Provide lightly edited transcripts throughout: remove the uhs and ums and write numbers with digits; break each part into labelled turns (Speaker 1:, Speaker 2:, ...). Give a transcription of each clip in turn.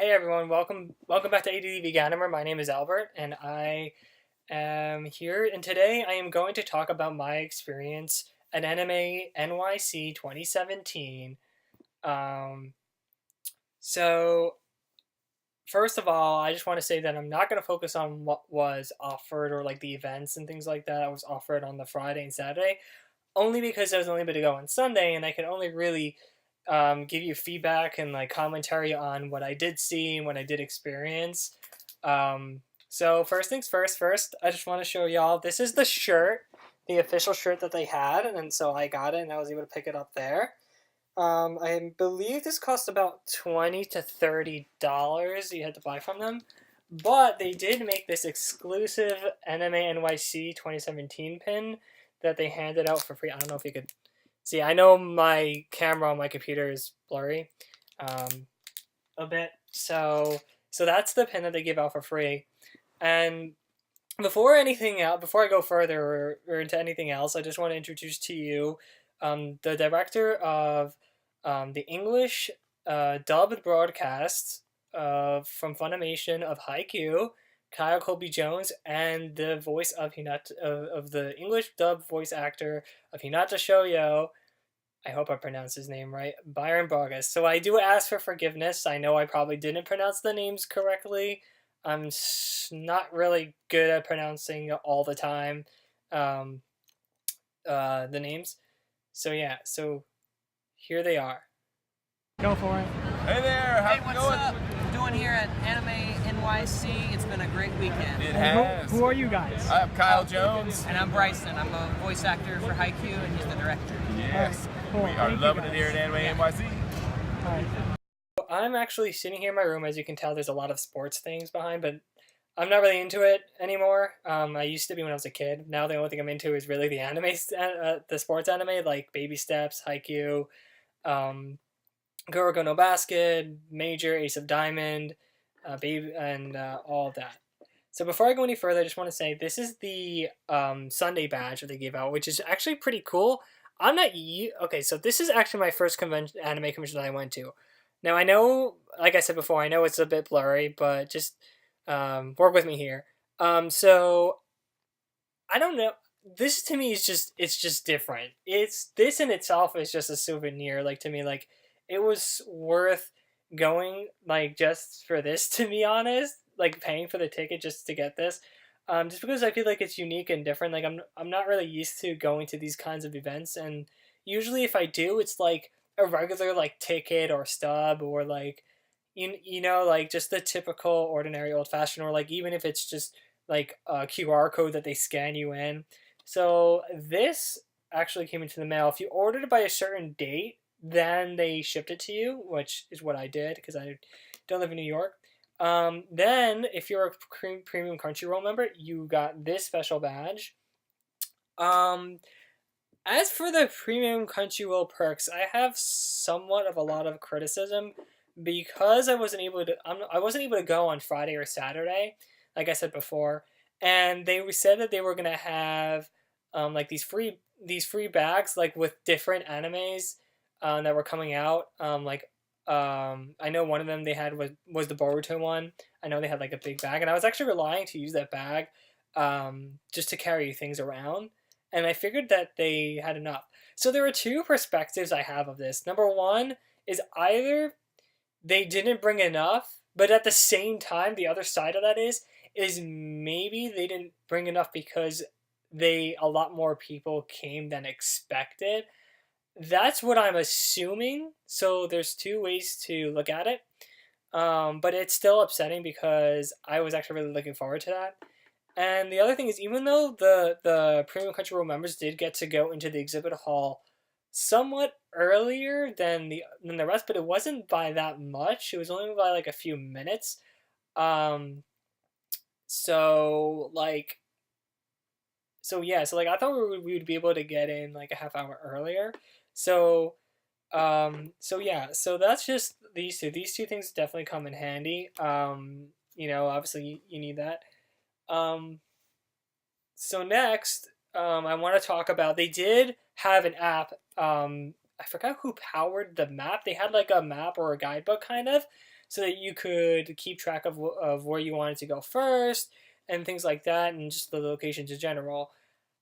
Speaker 1: Hey everyone, welcome back to ADD Veganimer. My name is Albert, and I am here. And today I am going to talk about my experience at Anime NYC 2017. Um, so first of all, I just want to say that I'm not going to focus on what was offered or like the events and things like that was offered on the Friday and Saturday, only because I was only able to go on Sunday, and I could only really give you feedback and like commentary on what I did see and what I did experience. So first things first, I just want to show y'all, this is the shirt, the official shirt that they had, and so I got it and I was able to pick it up there. I believe this cost about $20 to $30 you had to buy from them, but they did make this exclusive Anime NYC 2017 pin that they handed out for free. I don't know if you could see. I know my camera on my computer is blurry, a bit. So that's the pin that they give out for free. And before I go further or into anything else, I just want to introduce to you the director of the English dubbed broadcast from Funimation of Haikyuu, Kyle Colby Jones, and the voice of of the English dub voice actor of Hinata Shoujo. I hope I pronounced his name right, Byron Vargas. So I do ask for forgiveness. I know I probably didn't pronounce the names correctly. I'm not really good at pronouncing all the time the names. So yeah, so here they are. Go for it.
Speaker 2: Hey there, how's
Speaker 3: Hey,
Speaker 2: it
Speaker 3: what's
Speaker 2: going?
Speaker 3: up? We're doing here at Anime NYC. It's been a great weekend.
Speaker 2: It has.
Speaker 1: Who are you guys?
Speaker 2: I'm Kyle Jones.
Speaker 3: And I'm Bryson. I'm a voice actor for Haikyuu, and he's the director.
Speaker 2: Yes,
Speaker 1: Cool.
Speaker 2: we are
Speaker 1: Thank you,
Speaker 2: loving it
Speaker 1: guys.
Speaker 2: here at Anime
Speaker 3: Yeah.
Speaker 2: NYC.
Speaker 1: I'm actually sitting here in my room. As you can tell, there's a lot of sports things behind, but I'm not really into it anymore. I used to be when I was a kid. Now the only thing I'm into is really the anime, the sports anime, like Baby Steps, Haikyuu, um, Kuroko no Basket, Major, Ace of Diamond, Baby, and all of that. So before I go any further, I just want to say this is the Sunday badge that they gave out, which is actually pretty cool. I'm not okay. So this is actually my first anime convention that I went to. Now I know, like I said before, I know it's a bit blurry, but just work with me here. So I don't know. This to me is just different. It's this in itself is just a souvenir. Like to me, like it was worth going like just for this. To be honest, like paying for the ticket just to get this. Just because I feel like it's unique and different. Like I'm not really used to going to these kinds of events, and usually if I do, it's like a regular like ticket or stub or like you know like just the typical ordinary old fashioned, or like even if it's just like a QR code that they scan you in. So this actually came into the mail. If you ordered it by a certain date, then they shipped it to you, which is what I did because I don't live in New York. Then, if you're a premium Crunchyroll member, you got this special badge. Um, as for the premium Crunchyroll perks, I have somewhat of a lot of criticism because I wasn't able to go on Friday or Saturday, like I said before, and they said that they were gonna have like these free bags like with different animes that were coming out. I know one of them they had was the Boruto one. I know they had like a big bag, and I was actually relying to use that bag just to carry things around, and I figured that they had enough. So there are two perspectives I have of this. Number one is either they didn't bring enough, but at the same time, the other side of that is maybe they didn't bring enough because a lot more people came than expected. That's what I'm assuming. So there's two ways to look at it. But it's still upsetting because I was actually really looking forward to that. And the other thing is, even though the premium Crunchyroll members did get to go into the exhibit hall somewhat earlier than the rest, but it wasn't by that much. It was only by like a few minutes. Um, so like, so like I thought we would be able to get in like a half hour earlier. So so yeah, so that's just these two. These two things definitely come in handy. Obviously you need that. Um, so next, I want to talk about they did have an app. I forgot who powered the map. They had like a map or a guidebook kind of. so that you could keep track of where you wanted to go first and things like that, and just the locations in general.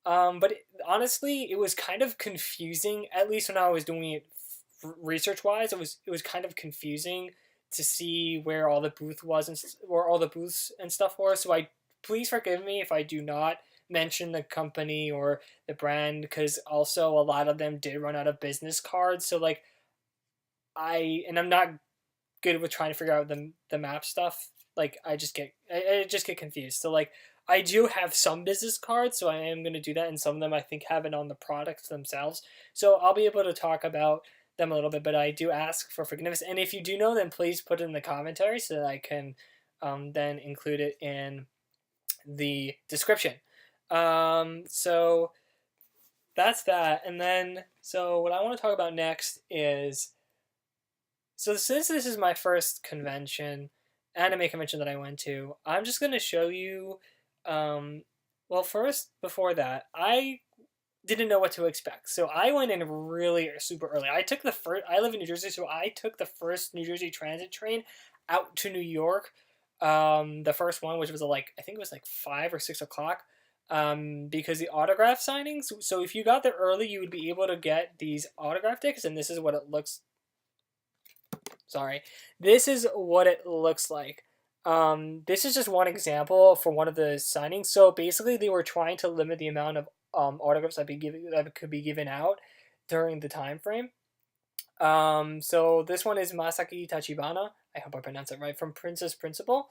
Speaker 1: But honestly, it was kind of confusing. At least when I was doing it research wise, it was kind of confusing to see where all the booth was and where all the booths and stuff were. So I please forgive me if I do not mention the company or the brand, because also a lot of them did run out of business cards. So like I'm not good with trying to figure out the map stuff. Like I just get confused. So like I do have some business cards, so I am going to do that, and some of them I think have it on the products themselves. So I'll be able to talk about them a little bit, but I do ask for forgiveness. And if you do know, then please put it in the commentary so that I can then include it in the description. So that's that. And then, so what I want to talk about next is, so since this is my first anime convention that I went to, I'm just going to show you, well, first, before that, I didn't know what to expect. So I went in really super early. I live in New Jersey, so I took the first New Jersey Transit train out to New York. The first one, which was like, I think it was like 5 or 6 o'clock, because the autograph signings. So if you got there early, you would be able to get these autograph tickets, and this is what it looks. Sorry, this is what it looks like. This is just one example for one of the signings. So basically, they were trying to limit the amount of autographs that could be given out during the time frame. So this one is Masaki Tachibana. I hope I pronounced it right. From Princess Principal.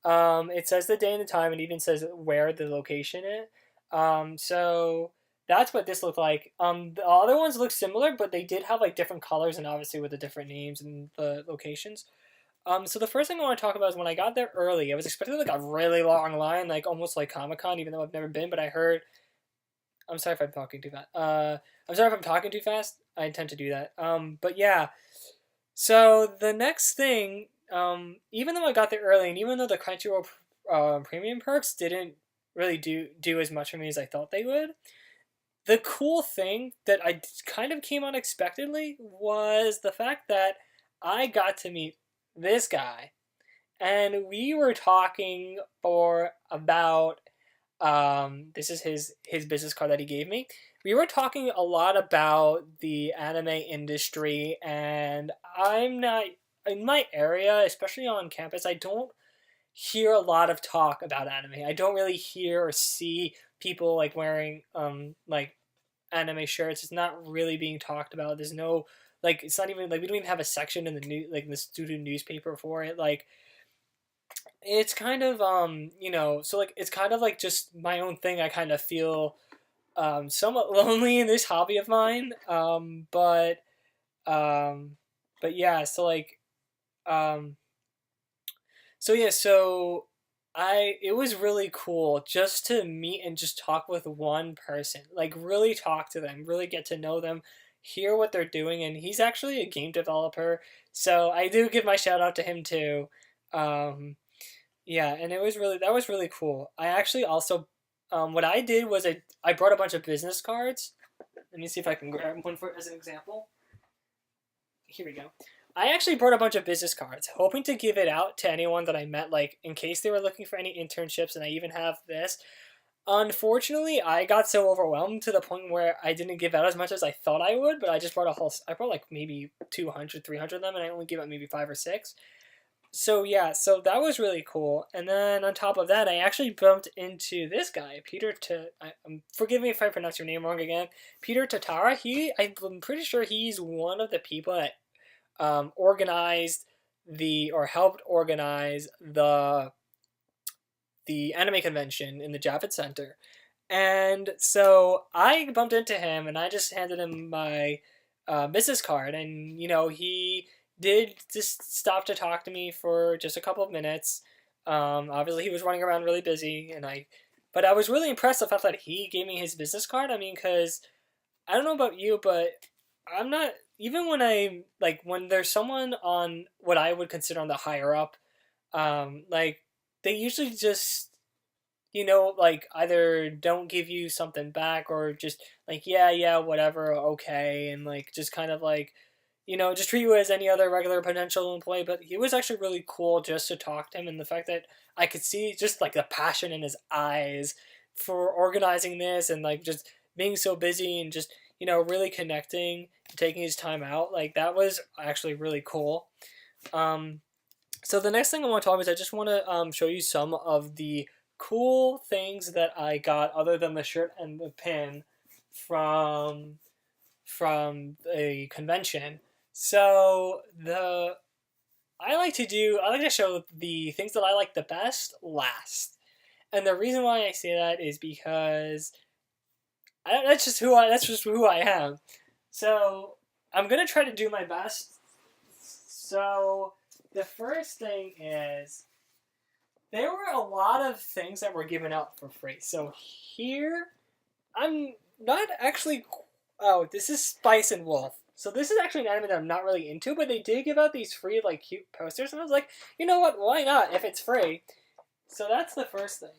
Speaker 1: It says the day and the time, and even says where the location is. So that's what this looked like. The other ones look similar, but they did have like different colors and obviously with the different names and the locations. So the first thing I want to talk about is when I got there early, I was expecting like a really long line, like almost like Comic-Con, even though I've never been, but I heard. I'm sorry if I'm talking too fast. I'm sorry if I'm talking too fast. I tend to do that. But yeah. So the next thing, even though I got there early, and even though the Crunchyroll premium perks didn't really do as much for me as I thought they would, the cool thing that I kind of came unexpectedly was the fact that I got to meet this guy, and we were talking for about this is his business card that he gave me. We were talking a lot about the anime industry, and I'm not in my area, especially on campus. I don't hear a lot of talk about anime. I don't really hear or see people like wearing like anime shirts. It's not really being talked about. There's no like it's not even like we don't even have a section in the new like in the student newspaper for it. Like it's kind of so like it's kind of like just my own thing. I kind of feel somewhat lonely in this hobby of mine. Um but yeah, so like um so yeah, so I it was really cool just to meet and just talk with one person. Like really talk to them, really get to know them, hear what they're doing, and he's actually a game developer. So I do give my shout out to him too. Um yeah, and that was really cool. I actually also what I did was I brought a bunch of business cards. Let me see if I can grab one for as an example. Here we go. I actually brought a bunch of business cards, hoping to give it out to anyone that I met, like in case they were looking for any internships. And I even have this. Unfortunately, I got so overwhelmed to the point where I didn't give out as much as I thought I would. But I brought like maybe 200, 300 of them, and I only gave out maybe 5 or 6. So yeah, so that was really cool. And then on top of that, I actually bumped into this guy, forgive me if I pronounce your name wrong again, Peter Tatara. I'm pretty sure he's one of the people that organized or helped organize the anime convention in the Javits Center. And so I bumped into him, and I just handed him my business card, and he did just stop to talk to me for just a couple of minutes. Obviously, he was running around really busy, but I was really impressed with the fact that he gave me his business card. I mean, because I don't know about you, but I'm not even when there's someone on what I would consider on the higher up, like they usually just like either don't give you something back or just like yeah whatever okay, and like just kind of like just treat you as any other regular potential employee. But he was actually really cool just to talk to him, and the fact that I could see just like the passion in his eyes for organizing this and like just being so busy and just really connecting, taking his time out, like that was actually really cool. Um, so the next thing I want to talk about is I just want to show you some of the cool things that I got other than the shirt and the pin from a convention. So I like to show the things that I like the best last. And the reason why I say that is because that's just who I am. So I'm gonna try to do my best. So the first thing is there were a lot of things that were given out for free. So here, I'm not actually. Oh, this is Spice and Wolf. So this is actually an anime that I'm not really into, but they did give out these free like cute posters, and I was like, you know what? Why not if it's free? So that's the first thing.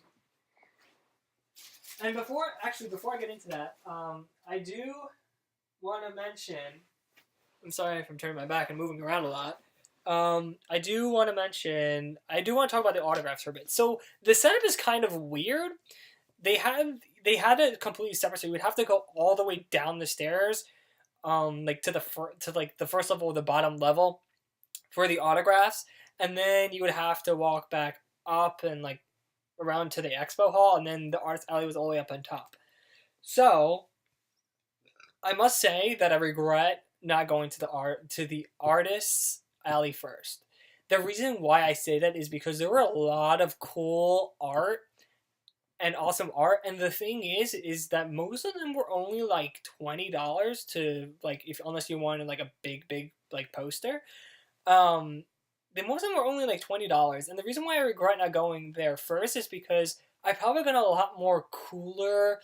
Speaker 1: And before I get into that, I do want to mention. I'm sorry if I'm turning my back and moving around a lot. I do want to talk about the autographs for a bit. So the setup is kind of weird. They had it completely separate, so you would have to go all the way down the stairs, like to the first level or the bottom level, for the autographs, and then you would have to walk back up and like around to the expo hall, and then the artist alley was all the way up on top. So I must say that I regret not going to the artists alley first. The reason why I say that is because there were a lot of cool art and awesome art, and the thing is that most of them were only like $20 to like unless you wanted like a big like poster. Most of them were only like $20, and the reason why I regret not going there first is because I probably got a lot more cooler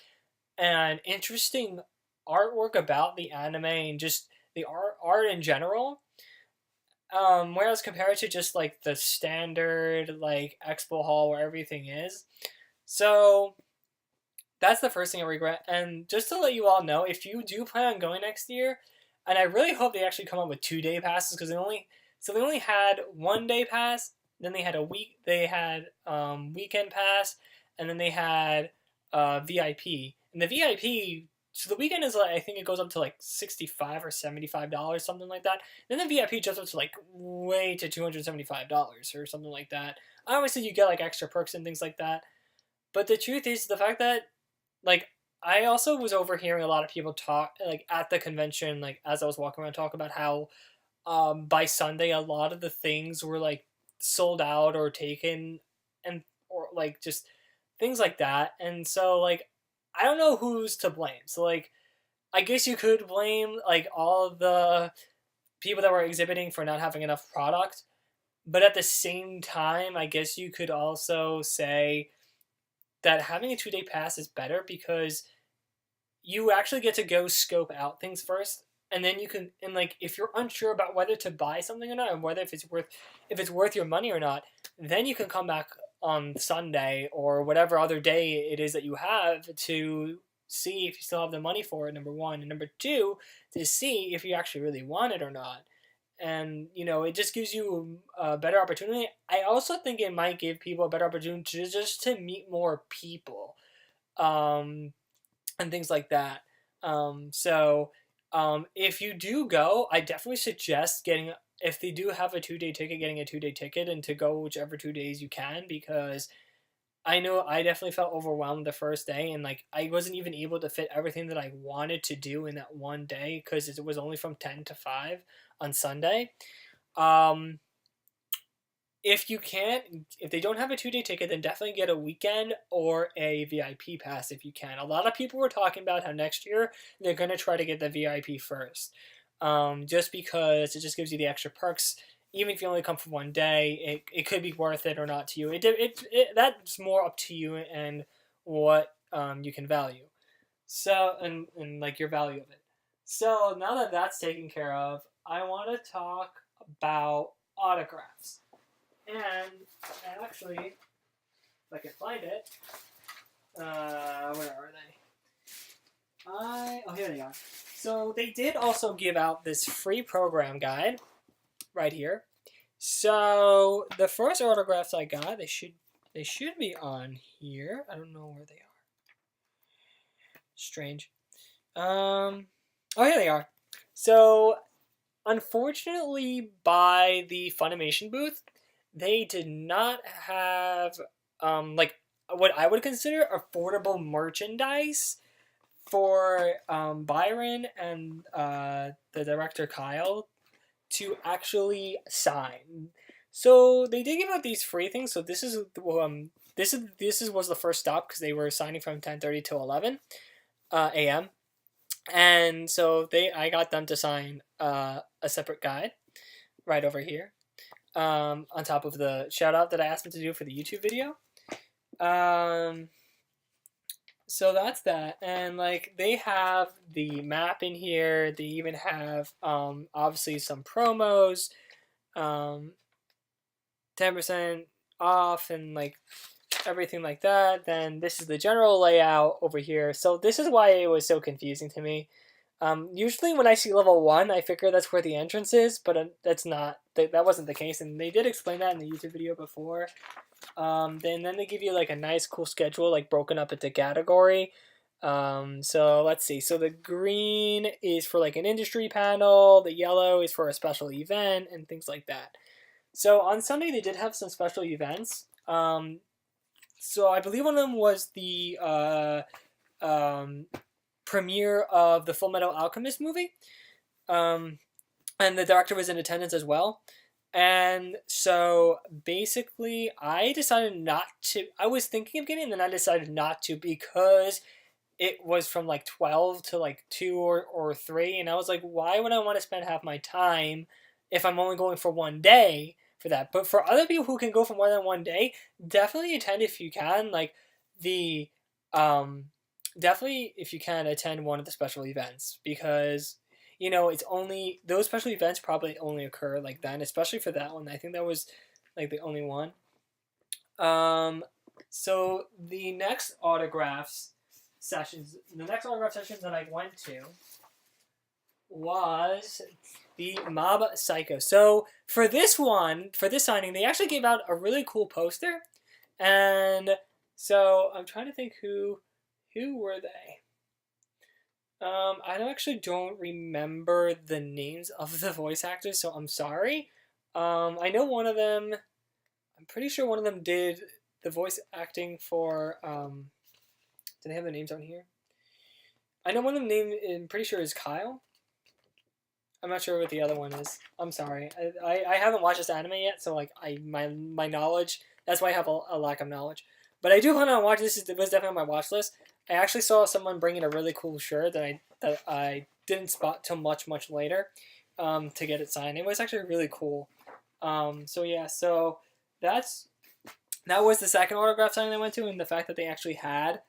Speaker 1: and interesting artwork about the anime and just the art in general. Whereas compared to just like the standard like expo hall where everything is. So that's the first thing I regret. And just to let you all know, if you do plan on going next year, and I really hope they actually come up with 2-day passes, because they only had 1-day pass, then they had weekend pass, and then they had VIP. And the VIP, so the weekend is like, I think it goes up to like $65 or $75, something like that. Then the VIP jumps up to like way to $275 or something like that. Obviously, you get like extra perks and things like that. But the truth is the fact that, like, I also was overhearing a lot of people talk, like, at the convention, like, as I was walking around, talk about how by Sunday a lot of the things were, like, sold out or taken, or, like, just things like that. And so, like, I don't know who's to blame. So, like, I guess you could blame, like, all of the people that were exhibiting for not having enough product. But at the same time, I guess you could also say that having a 2-day pass is better because you actually get to go scope out things first, and then you can, and like if you're unsure about whether to buy something or not, and whether if it's worth your money or not, then you can come back on Sunday or whatever other day it is that you have to see if you still have the money for it. Number one, and number two, to see if you actually really want it or not. And it just gives you a better opportunity. I also think it might give people a better opportunity to meet more people, and things like that. If you do go, I definitely suggest if they do have a 2-day ticket, getting a 2-day ticket and to go whichever 2 days you can, because I know I definitely felt overwhelmed the first day, and like I wasn't even able to fit everything that I wanted to do in that one day because it was only from 10 to 5 on Sunday. If they don't have a 2-day ticket, then definitely get a weekend or a VIP pass if you can. A lot of people were talking about how next year they're going to try to get the VIP first, just because it just gives you the extra perks. Even if you only come for one day, it could be worth it or not to you. That's more up to you and what you can value. So and like your value of it. So now that that's taken care of, I want to talk about autographs. And actually, if I can find it, where are they? Here they are. So they did also give out this free program guide right here. So the first autographs I got, they should be on here. I don't know where they are. Strange. Oh, here they are. So unfortunately, by the Funimation booth, they did not have like what I would consider affordable merchandise for Byron and the director Kyle to actually sign. So they did give out these free things. So this was the first stop because they were signing from 10:30 to 11 a.m. And so I got them to sign a separate guide right over here on top of the shout out that I asked them to do for the YouTube video. So that's that, and like they have the map in here. They even have obviously some promos, 10% off, and like everything like that. Then this is the general layout over here. So this is why it was so confusing to me. Usually when I see level 1, I figure that's where the entrance is, but that's not. That wasn't the case, and they did explain that in the YouTube video before. Then they give you like a nice cool schedule, like broken up into category. So let's see. So the green is for like an industry panel. The yellow is for a special event and things like that. So on Sunday they did have some special events. So I believe one of them was the premiere of the Full Metal Alchemist movie. And the director was in attendance as well. And so basically I decided not to. I was thinking of getting it, and then I decided not to because it was from like 12 to like 2 or 3. And I was like, why would I want to spend half my time if I'm only going for one day for that? But for other people who can go for more than one day, definitely attend if you can. Like the definitely if you can attend one of the special events, because it's only those special events probably only occur like then, especially for that one. I think that was like the only one. So the next autograph sessions that I went to was the Mob Psycho. So for this signing, they actually gave out a really cool poster, and so I'm trying to think who were they. I actually don't remember the names of the voice actors, so I'm sorry. I know one of them. I'm pretty sure one of them did the voice acting for. Do they have the names on here? I know one of them I'm pretty sure is Kyle. I'm not sure what the other one is. I'm sorry. I haven't watched this anime yet, so like my knowledge. That's why I have a lack of knowledge. But I do plan on watching this. It was definitely on my watch list. I actually saw someone bringing a really cool shirt that I didn't spot till much later to get it signed. It was actually really cool. So yeah, so that was the second autograph signing I went to, and the fact that they actually had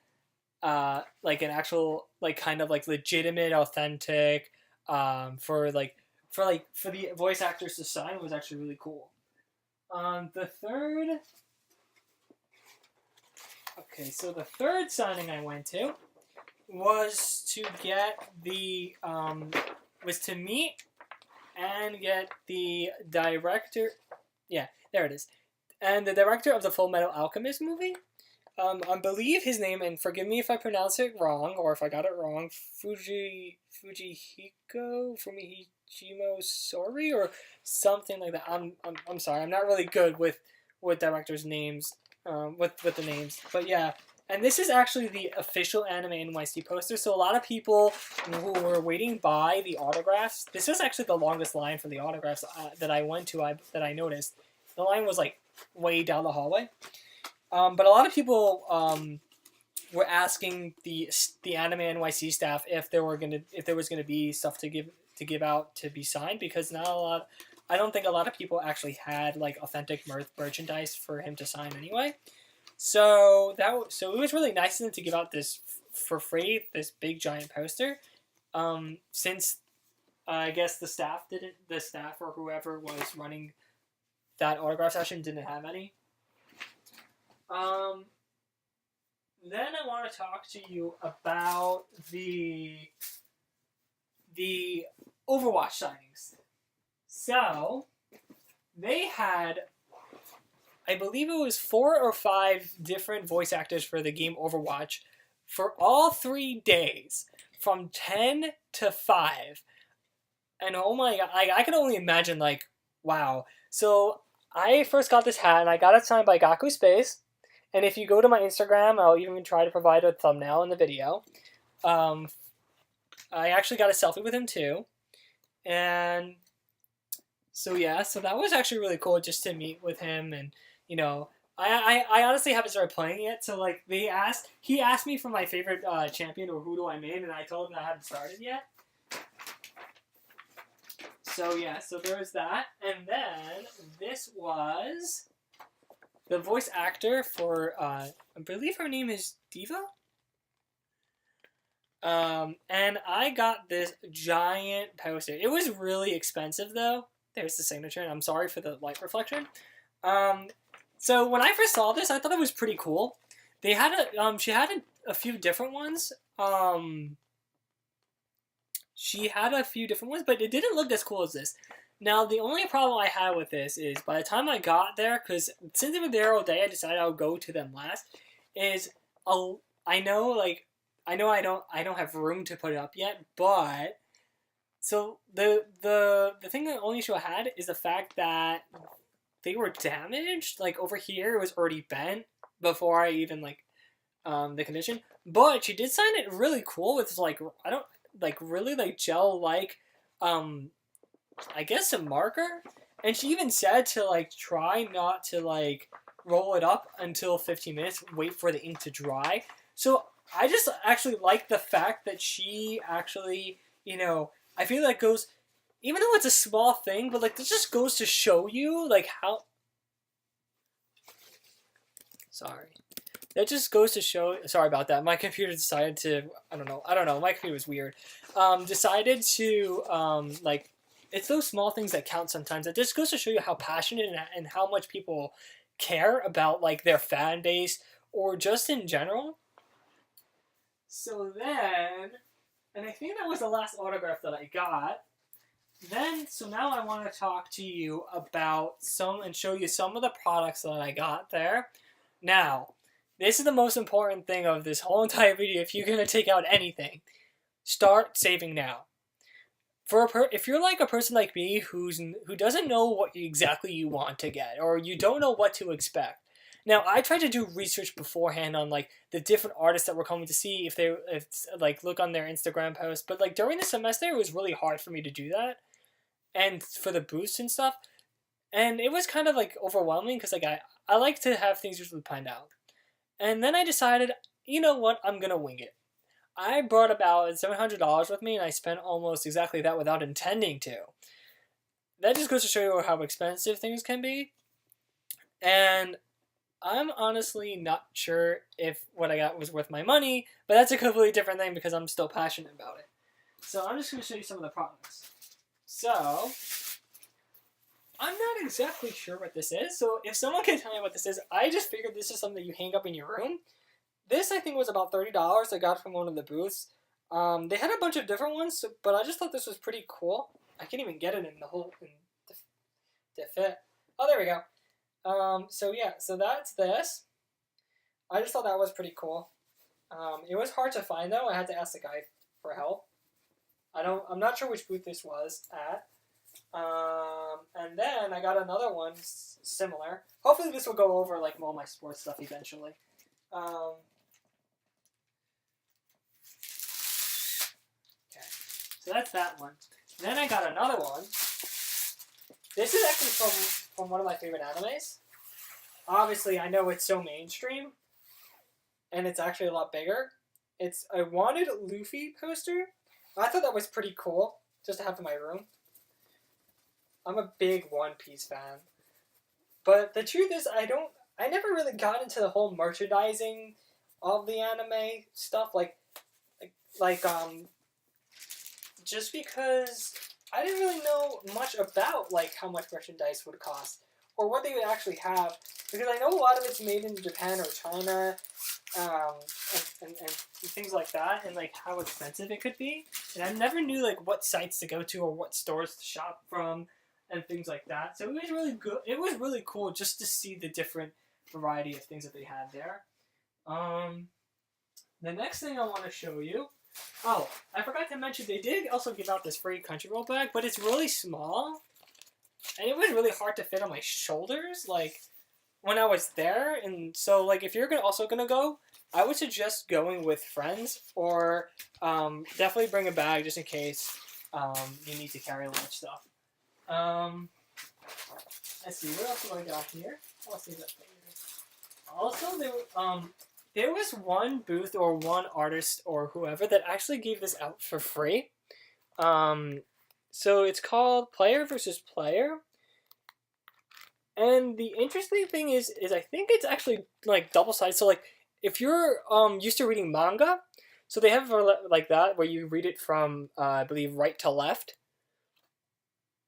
Speaker 1: like an actual like kind of like legitimate, authentic for the voice actors to sign was actually really cool. The third. Okay, so the third signing I went to was to get was to meet and get the director. Yeah, there it is, and the director of the Full Metal Alchemist movie. I believe his name, and forgive me if I pronounce it wrong or if I got it wrong. Fumihiko Sori or something like that. I'm sorry. I'm not really good with directors' names. With the names, but yeah, and this is actually the official Anime NYC poster. So a lot of people who were waiting by the autographs, this was actually the longest line for the autographs that I went to. That I noticed, the line was like way down the hallway. But a lot of people were asking the Anime NYC staff if there was gonna be stuff to give out to be signed, because I don't think a lot of people actually had like authentic merchandise for him to sign anyway. So it was really nice of them to give out this for free, this big giant poster. Since I guess the staff or whoever was running that autograph session didn't have any. Then I want to talk to you about the the Overwatch signings. So, they had, I believe it was 4 or 5 different voice actors for the game Overwatch for all 3 days, from 10 to 5. And oh my god, I can only imagine, like, wow. So, I first got this hat, and I got it signed by Gaku Space. And if you go to my Instagram, I'll even try to provide a thumbnail in the video. I actually got a selfie with him too. And so yeah, so that was actually really cool just to meet with him. And you know, I honestly haven't started playing yet. So like he asked me for my favorite champion or who do I main, and I told him I hadn't started yet. So yeah, so there was that. And then this was the voice actor for, I believe her name is Diva? And I got this giant poster. It was really expensive though. There's the signature, and I'm sorry for the light reflection. So when I first saw this, I thought it was pretty cool. They had she had a few different ones. She had a few different ones, but it didn't look as cool as this. Now, the only problem I had with this is by the time I got there, because since they were there all day, I decided I would go to them last, is I know I don't have room to put it up yet, but so the thing that only issue I had is the fact that they were damaged. Like over here, it was already bent before I even the condition. But she did sign it really cool with really gel I guess a marker, and she even said to try not to roll it up until 15 minutes, wait for the ink to dry. So I just actually like the fact that she actually, I feel like goes, even though it's a small thing, but this just goes to show you how. Sorry. That just goes to show. Sorry about that. My computer decided to. I don't know. My computer was weird. Decided to it's those small things that count sometimes. It just goes to show you how passionate and how much people care about their fan base or just in general. So then, and I think that was the last autograph that I got. So now I want to talk to you about and show you some of the products that I got there. Now, this is the most important thing of this whole entire video. If you're going to take out anything, start saving now. If you're a person like me who doesn't know what exactly you want to get, or you don't know what to expect. Now, I tried to do research beforehand on the different artists that we're coming to see, if look on their Instagram posts. But during the semester, it was really hard for me to do that, and for the boosts and stuff. And it was kind of overwhelming because I like to have things usually planned out. And then I decided, you know what, I'm gonna wing it. I brought about $700 with me, and I spent almost exactly that without intending to. That just goes to show you how expensive things can be. And I'm honestly not sure if what I got was worth my money, but that's a completely different thing because I'm still passionate about it. So I'm just going to show you some of the products. So, I'm not exactly sure what this is, so if someone can tell me what this is, I just figured this is something you hang up in your room. This, I think, was about $30 I got from one of the booths. They had a bunch of different ones, but I just thought this was pretty cool. I can't even get it in the fit. Oh, there we go. So yeah, so that's this. I just thought that was pretty cool. It was hard to find, though. I had to ask the guy for help. I'm not sure which booth this was at. And then I got another one similar. Hopefully this will go over all my sports stuff eventually. Okay, so that's that one. Then I got another one. This is actually from one of my favorite animes. Obviously, I know it's so mainstream, and it's actually a lot bigger. It's a Wanted Luffy poster. I thought that was pretty cool, just to have in my room. I'm a big One Piece fan. But the truth is, I never really got into the whole merchandising of the anime stuff, just because I didn't really know much about, how much merchandise would cost, or what they would actually have, because I know a lot of it's made in Japan or China, um, and things like that, and like how expensive it could be. And I never knew like what sites to go to or what stores to shop from, and things like that. So it was really good. It was really cool just to see the different variety of things that they had there. The next thing I want to show you. Oh, I forgot to mention they did also give out this free Crunchyroll bag, but it's really small, and it was really hard to fit on my shoulders. Like when I was there, and so like if you're also gonna go, I would suggest going with friends or definitely bring a bag just in case you need to carry a lot of stuff. Let's see what else do I got here. I'll see that later. Also, there was one booth or one artist or whoever that actually gave this out for free. So it's called Player versus Player. And the interesting thing is I think it's actually like double-sided. So like if you're used to reading manga, so they have like that where you read it from I believe right to left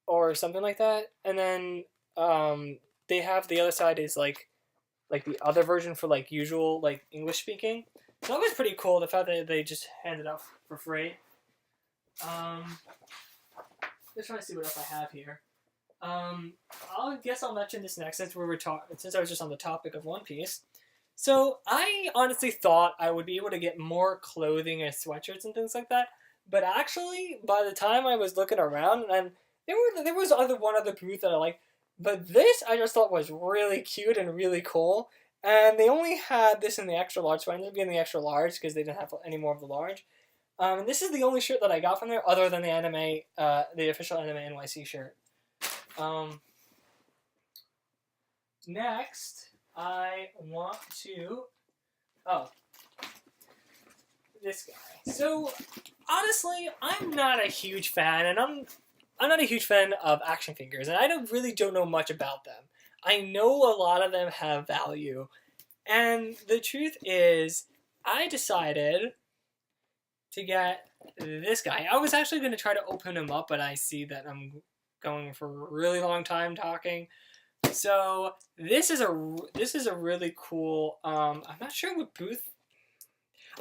Speaker 1: or something like that, and then they have the other side is like the other version for like usual like English speaking. So that was pretty cool. The fact that they just handed out for free. Just trying to see what else I have here. I'll mention this next since since I was just on the topic of One Piece. So I honestly thought I would be able to get more clothing and sweatshirts and things like that, but actually by the time I was looking around, and there was one other booth that I liked, but this I just thought was really cute and really cool, and they only had this in the extra large, so I ended up getting the extra large because they didn't have any more of the large. And this is the only shirt that I got from there, other than the official Anime NYC shirt. Next, I want to... Oh. This guy. So, honestly, I'm not a huge fan, and I'm not a huge fan of action figures, and I really don't know much about them. I know a lot of them have value, and the truth is, I decided to get this guy. I was actually going to try to open him up, but I see that I'm going for a really long time talking. So this is a really cool. I'm not sure what booth.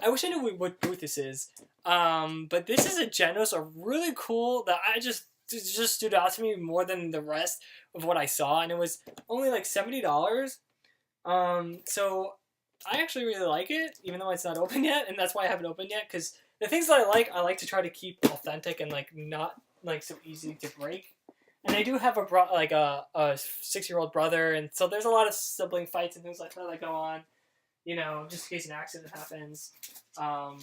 Speaker 1: I wish I knew what booth this is. But this is a Genos, a really cool that I just stood out to me more than the rest of what I saw, and it was only like $70. So I actually really like it, even though it's not open yet, and that's why I haven't opened yet. Because the things that I like to try to keep authentic and like not like so easy to break. And I do have a 6-year-old brother, and so there's a lot of sibling fights and things like that go on, you know, just in case an accident happens. So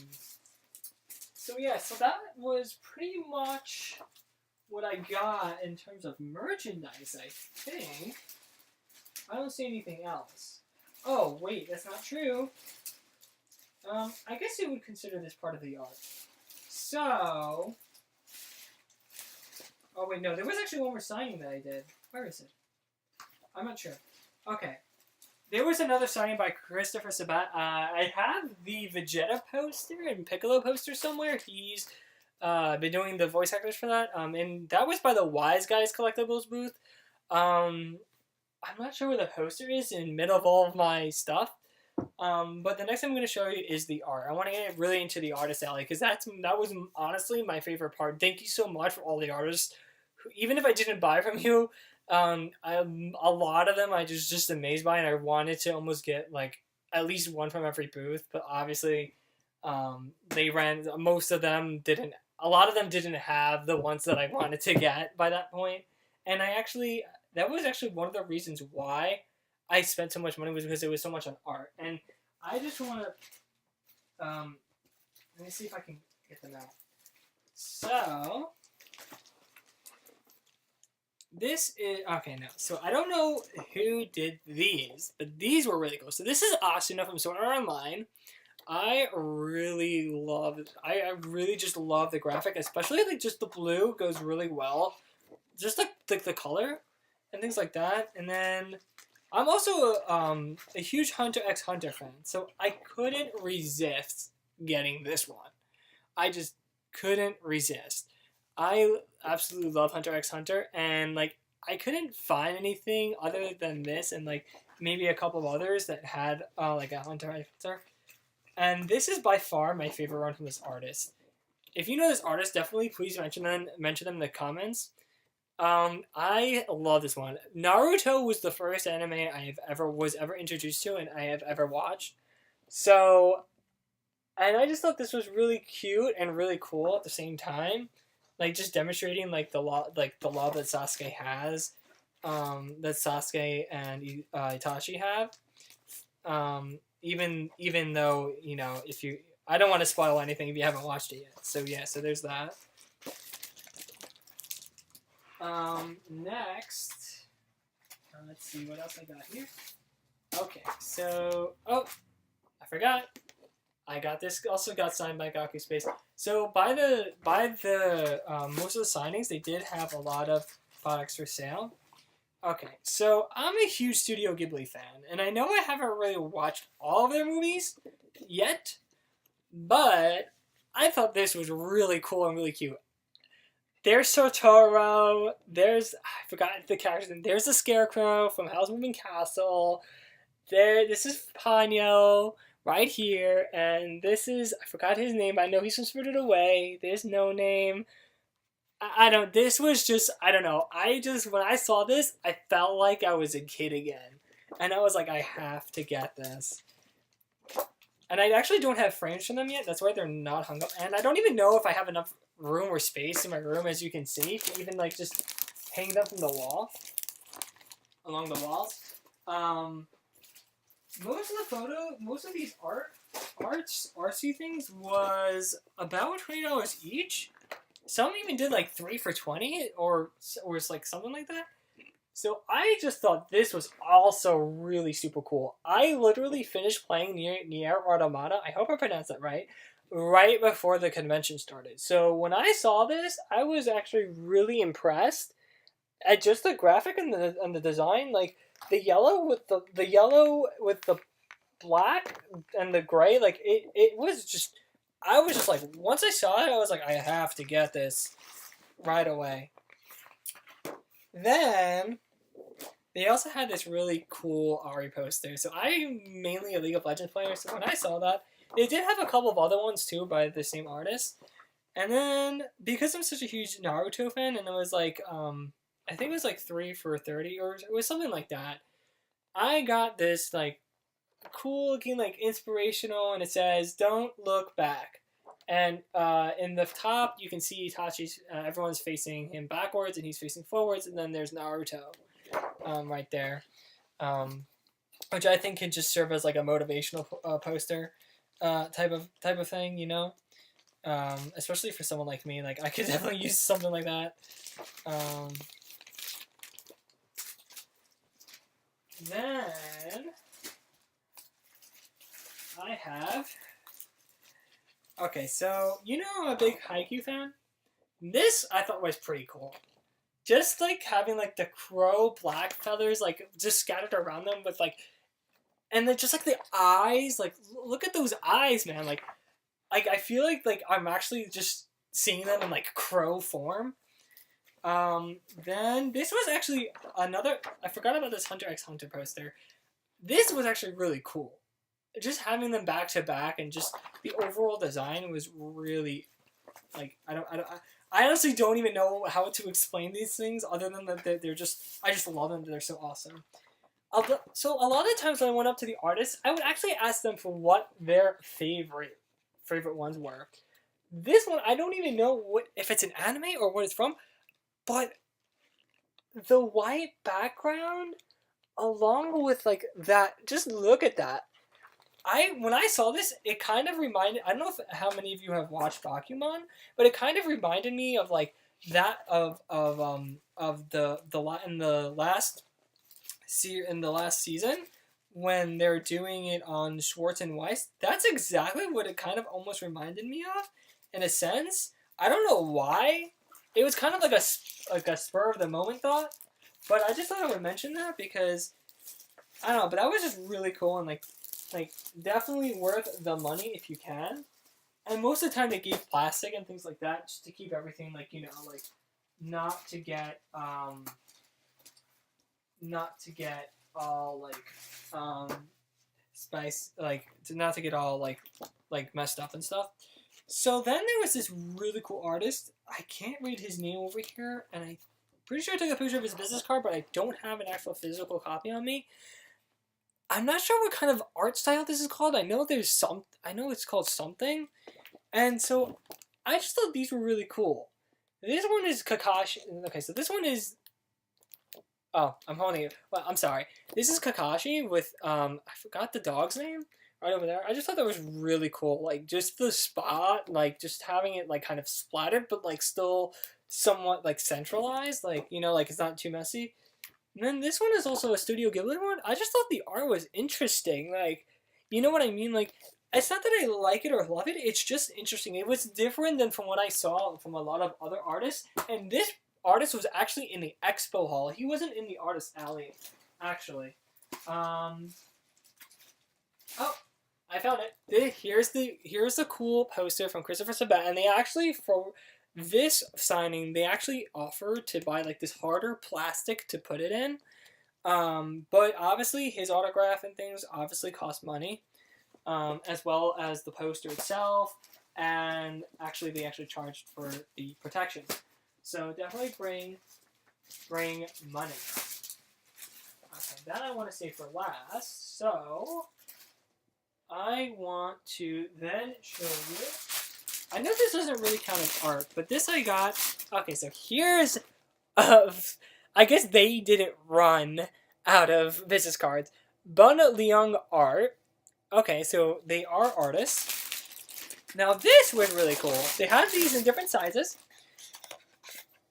Speaker 1: yeah, so that was pretty much what I got in terms of merchandise, I think. I don't see anything else. Oh, wait, that's not true. I guess you would consider this part of the art. So... Oh, wait, no, there was actually one more signing that I did. Where is it? I'm not sure. Okay. There was another signing by Christopher Sabat. I have the Vegeta poster and Piccolo poster somewhere. He's been doing the voice actors for that. And that was by the Wise Guys Collectibles booth. I'm not sure where the poster is in the middle of all of my stuff. But the next thing I'm going to show you is the art. I want to get really into the artist alley because that was honestly my favorite part. Thank you so much for all the artists. Even if I didn't buy from you, a lot of them I just amazed by, and I wanted to almost get like at least one from every booth. But obviously, most of them didn't. A lot of them didn't have the ones that I wanted to get by that point. And that was actually one of the reasons why I spent so much money was because it was so much on art. And I just want to, let me see if I can get them out. So, this is, okay, no. So, I don't know who did these, but these were really cool. So, this is Asuna from Sword Art Online. I really just love the graphic, especially like just the blue goes really well. Just like the color and things like that. And then I'm also a huge Hunter x Hunter fan, so I couldn't resist getting this one. I just couldn't resist. I absolutely love Hunter x Hunter, and like I couldn't find anything other than this, and like maybe a couple of others that had like a Hunter x Hunter. And this is by far my favorite one from this artist. If you know this artist, definitely please mention them in the comments. I love this one. Naruto was the first anime I was ever introduced to and I have ever watched. So, and I just thought this was really cute and really cool at the same time, like just demonstrating like the love that Sasuke has, that Sasuke and Itachi have. Even though if you, I don't want to spoil anything if you haven't watched it yet. So yeah, so there's that. Next, let's see what else I got here. Okay, so I forgot. I got this. Also got signed by Gaku Space. So by the most of the signings, they did have a lot of products for sale. Okay, so I'm a huge Studio Ghibli fan, and I know I haven't really watched all of their movies yet, but I thought this was really cool and really cute. There's Totoro. I forgot the character's name. There's the Scarecrow from Howl's Moving Castle. This is Ponyo right here, and this is, I forgot his name. I know he's from Spirited Away. There's No Name. This was just, I don't know. When I saw this, I felt like I was a kid again, and I was like, I have to get this. And I actually don't have frames from them yet. That's why they're not hung up, and I don't even know if I have enough room or space in my room, as you can see, to even like just hang them from the wall, along the walls. Most of these artsy things was about $20 each. Some even did like 3 for $20 or it's like something like that. So I just thought this was also really super cool. I literally finished playing Nier Automata. I hope I pronounced that right before the convention started. So when I saw this, I was actually really impressed at just the graphic and the design. Like the yellow with the black and the gray, like it was just, I was just like, once I saw it, I was like, I have to get this right away. Then they also had this really cool Ari poster. So I'm mainly a League of Legends player, so when I saw that, they did have a couple of other ones too by the same artist. And then because I'm such a huge Naruto fan, and it was like I think it was like 3 for $30 or it was something like that. I got this like cool looking, like inspirational, and it says "Don't look back." And in the top, you can see Itachi's. Everyone's facing him backwards, and he's facing forwards. And then there's Naruto, right there, which I think could just serve as like a motivational poster, type of thing, especially for someone like me. Like I could definitely use something like that. Then I have. Okay, so I'm a big Haikyuu fan. This I thought was pretty cool. Just like having like the crow black feathers like just scattered around them with like, and then just like the eyes, like look at those eyes, man. Like I feel like I'm actually just seeing them in like crow form. Then this was actually another. I forgot about this Hunter x Hunter poster. This was actually really cool. Just having them back to back and just the overall design was really, like, I honestly don't even know how to explain these things other than that they're just, I just love them. They're so awesome. So a lot of times when I went up to the artists, I would actually ask them for what their favorite ones were. This one, I don't even know if it's an anime or what it's from, but the white background along with like that, just look at that. When I saw this, it kind of reminded. I don't know how many of you have watched Bakuman, but it kind of reminded me of like that of in the last season when they're doing it on Schwartz and Weiss. That's exactly what it kind of almost reminded me of, in a sense. I don't know why. It was kind of like a spur of the moment thought, but I just thought I would mention that because I don't know. But that was just really cool and like definitely worth the money if you can. And most of the time they gave plastic and things like that just to keep everything like like not to get all like spice, like not to get all like like messed up and stuff. So then there was this really cool artist. I can't read his name over here, and I'm pretty sure I took a picture of his business card, but I don't have an actual physical copy on me. I'm not sure what kind of art style this is called. I know it's called something. And so I just thought these were really cool. This one is Kakashi. Okay, so this one is. Oh, I'm holding it. Well, I'm sorry. This is Kakashi with I forgot the dog's name right over there. I just thought that was really cool. Like just the spot, like just having it like kind of splattered, but like still somewhat like centralized. Like like it's not too messy. And then this one is also a Studio Ghibli one. I just thought the art was interesting. Like, you know what I mean? Like, it's not that I like it or love it. It's just interesting. It was different than from what I saw from a lot of other artists. And this artist was actually in the expo hall. He wasn't in the artist alley, actually. Oh, I found it. Here's the cool poster from Christopher Sabat, and they actually for this signing they actually offered to buy like this harder plastic to put it in. But obviously his autograph and things obviously cost money, as well as the poster itself, and actually they actually charged for the protection. So definitely bring money. Okay, that I want to say for last. So I want to then show you. I know this doesn't really count as art, but this I got. Okay, so here's I guess they didn't run out of business cards. Bun Leung Art. Okay, so they are artists. Now this was really cool. They have these in different sizes.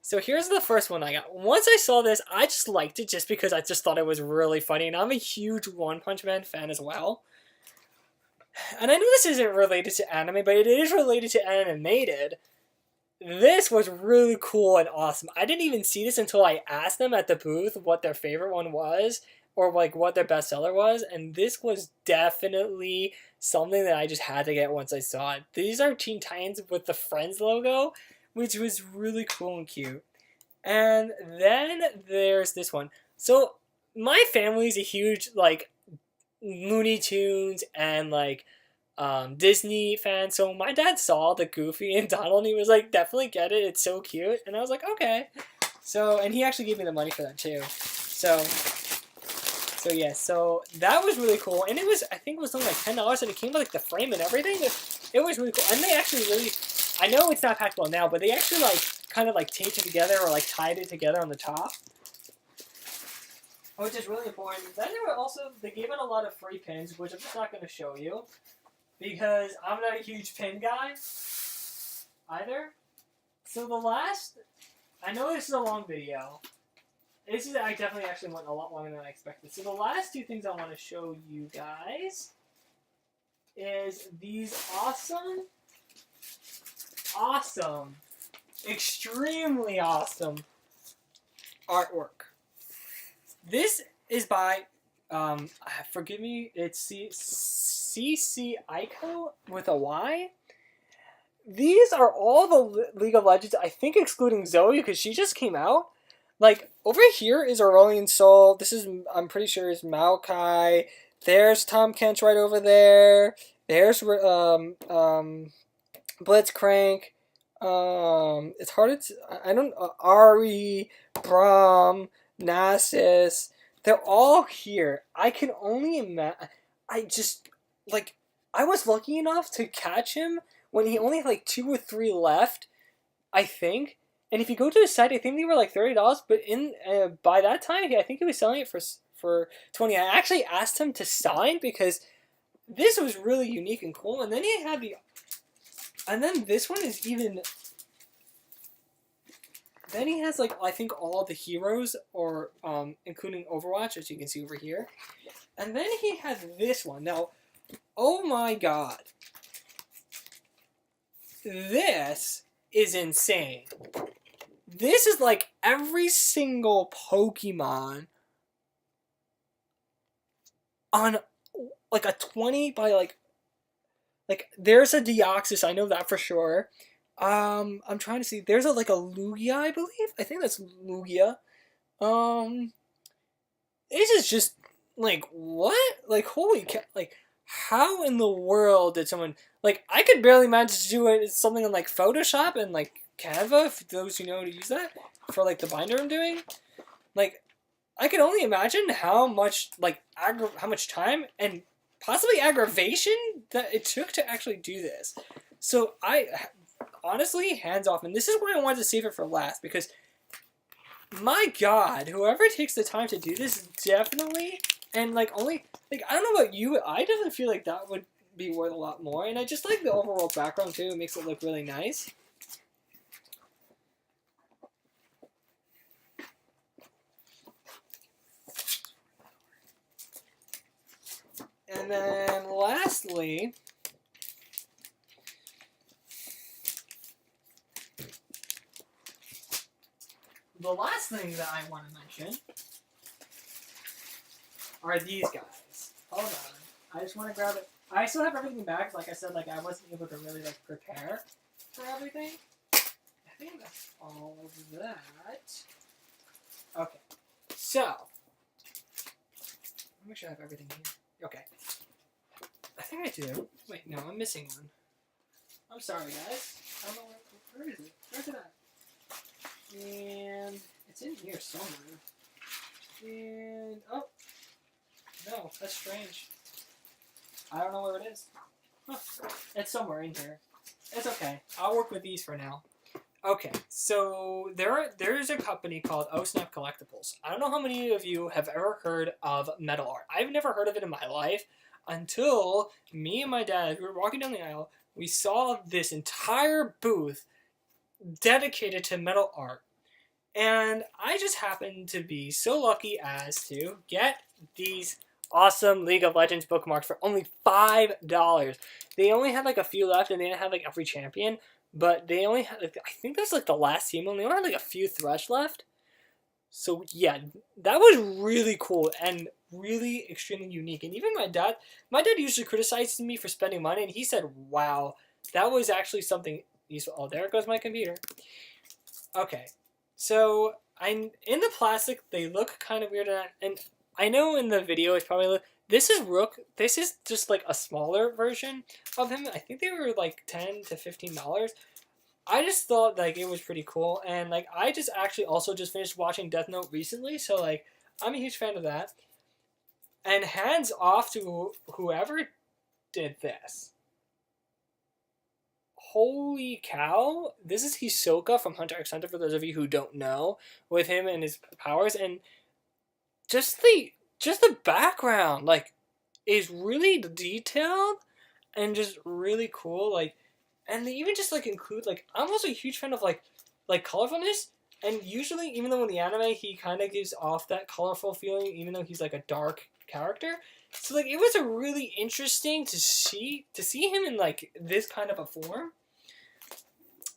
Speaker 1: So here's the first one I got. Once I saw this, I just liked it just because I just thought it was really funny, and I'm a huge One Punch Man fan as well. And I know this isn't related to anime, but it is related to animated. This was really cool and awesome. I didn't even see this until I asked them at the booth what their favorite one was, or like what their bestseller was, and this was definitely something that I just had to get once I saw it. These are Teen Titans with the Friends logo, which was really cool and cute. And then there's this one. So my family's a huge like Looney Tunes and like Disney fan. So my dad saw the Goofy and Donald and he was like, definitely get it. It's so cute. And I was like, okay. So, and he actually gave me the money for that too. So yeah, so that was really cool. And it was, I think it was something like $10 and it came with like the frame and everything. It was really cool. And they actually really, I know it's not packable now, but they actually like kind of like taped it together or like tied it together on the top. Which is really important. Then they gave it a lot of free pins, which I'm just not going to show you. Because I'm not a huge pin guy either. So the last, I know this is a long video. I definitely actually went a lot longer than I expected. So the last two things I want to show you guys is these awesome, extremely awesome artwork. This is by, forgive me, it's CC Ico with a Y. These are all the League of Legends, I think excluding Zoe, because she just came out. Like, over here is Aurelion Sol. This is, I'm pretty sure, is Maokai. There's Tom Kench right over there. There's, Blitzcrank. It's hard to, I don't, Ari, Braum, Nasus. They're all here. I can only imagine, I was lucky enough to catch him when he only had like 2 or 3 left, I think. And if you go to his site, I think they were like $30. But by that time, I think he was selling it for $20. I actually asked him to sign because this was really unique and cool. And then he had and then this one is even. Then he has like I think all the heroes, or including Overwatch, as you can see over here. And then he has this one. Now, oh my god, this is insane. This is like every single Pokemon on like a 20 by like there's a Deoxys, I know that for sure. I'm trying to see. There's like a Lugia, I believe. I think that's Lugia. This is just like what? Like holy cow! Like how in the world did someone, like, I could barely manage to do it, something in, like, Photoshop and, like, Canva, for those who know how to use that, for, like, the binder I'm doing. Like, I can only imagine how much, like, how much time and possibly aggravation that it took to actually do this. So, honestly, hands off. And this is why I wanted to save it for last, because, my God, whoever takes the time to do this, definitely, and, like, only, like, I don't know about you, but I definitely feel like that would be worth a lot more. And I just like the overall background, too. It makes it look really nice. And then, lastly, the last thing that I want to mention are these guys. Hold on. I just want to grab it. I still have everything back. Like I said, like, I wasn't able to really, like, prepare for everything. I think that's all of that. Okay. So, let me make sure I have everything here. Okay. I think I do. Wait, no, I'm missing one. I'm sorry, guys. I don't know where is it? Where's it at? And it's in here somewhere. And oh no, that's strange. I don't know where it is. Huh. It's somewhere in here. It's okay. I'll work with these for now. Okay, so there's a company called Oh Snap Collectibles. I don't know how many of you have ever heard of metal art. I've never heard of it in my life until me and my dad, we were walking down the aisle, we saw this entire booth dedicated to metal art. And I just happened to be so lucky as to get these awesome League of Legends bookmarks for only $5. They only had like a few left, and they didn't have like every champion, but they only had, like, I think that's like the last team, and they only had like a few Thresh left. So yeah, that was really cool and really extremely unique. And even my dad usually criticizes me for spending money, and he said, wow, that was actually something useful. Oh, there goes my computer. Okay. So, I'm in the plastic, they look kind of weird, and I know in the video it's probably, this is Rook, this is just like a smaller version of him. I think they were like $10 to $15. I just thought like it was pretty cool, and like I just actually also just finished watching Death Note recently, so like I'm a huge fan of that. And hands off to whoever did this. Holy cow, this is Hisoka from Hunter x Hunter, for those of you who don't know, with him and his powers, and just the background, like, is really detailed and just really cool, like, and they even just, like, include, like, I'm also a huge fan of, like colorfulness, and usually, even though in the anime, he kind of gives off that colorful feeling, even though he's, like, a dark character, so, like, it was a really interesting to see him in, like, this kind of a form.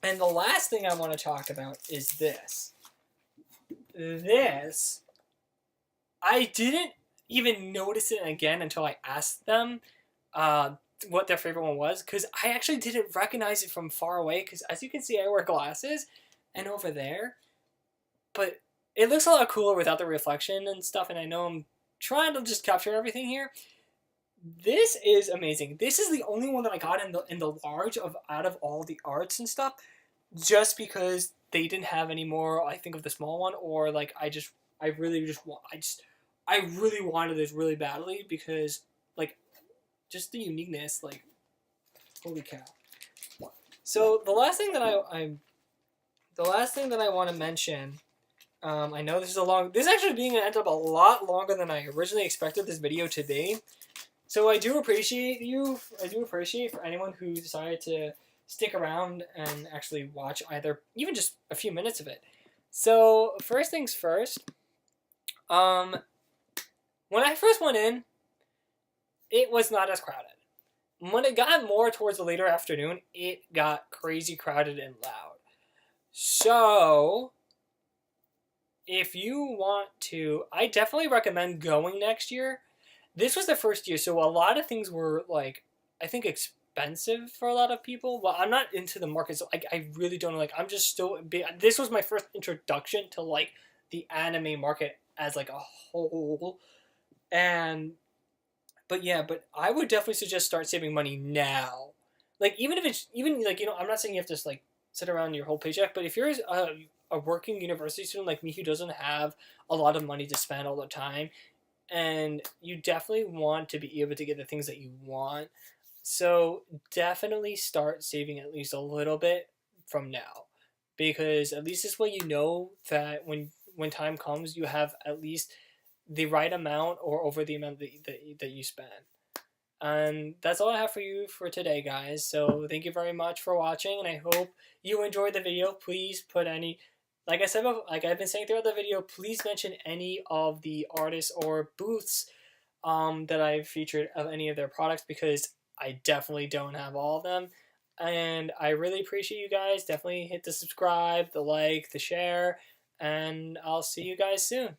Speaker 1: And the last thing I want to talk about is this. This, I didn't even notice it again until I asked them what their favorite one was, because I actually didn't recognize it from far away, because as you can see, I wear glasses, and over there, but it looks a lot cooler without the reflection and stuff, and I know I'm trying to just capture everything here. This is amazing. This is the only one that I got in the large out of all the arts and stuff, just because they didn't have any more, I think, of the small one, or like I really wanted this really badly, because like just the uniqueness, like holy cow. So the last thing that I want to mention, I know this is actually being end up a lot longer than I originally expected this video to be. So I do appreciate you. I do appreciate for anyone who decided to stick around and actually watch even just a few minutes of it. So first things first, when I first went in, it was not as crowded. When it got more towards the later afternoon, it got crazy crowded and loud. So if you want to, I definitely recommend going next year. This was the first year, so a lot of things were, like, I think expensive for a lot of people. Well, I'm not into the market, so I really don't know. Like, I'm just still... This was my first introduction to, like, the anime market as, like, a whole. And But yeah, but I would definitely suggest start saving money now. Like even if it's even like I'm not saying you have to just like sit around your whole paycheck, but if you're a working university student like me who doesn't have a lot of money to spend all the time, and you definitely want to be able to get the things that you want, so definitely start saving at least a little bit from now, because at least this way you know that when time comes you have at least the right amount or over the amount that you spend. And that's all I have for you for today, guys. So thank you very much for watching, and I hope you enjoyed the video. Please put any, like I said, like I've been saying throughout the video, please mention any of the artists or booths that I've featured of any of their products, because I definitely don't have all of them. And I really appreciate you guys. Definitely hit the subscribe, the like, the share, and I'll see you guys soon.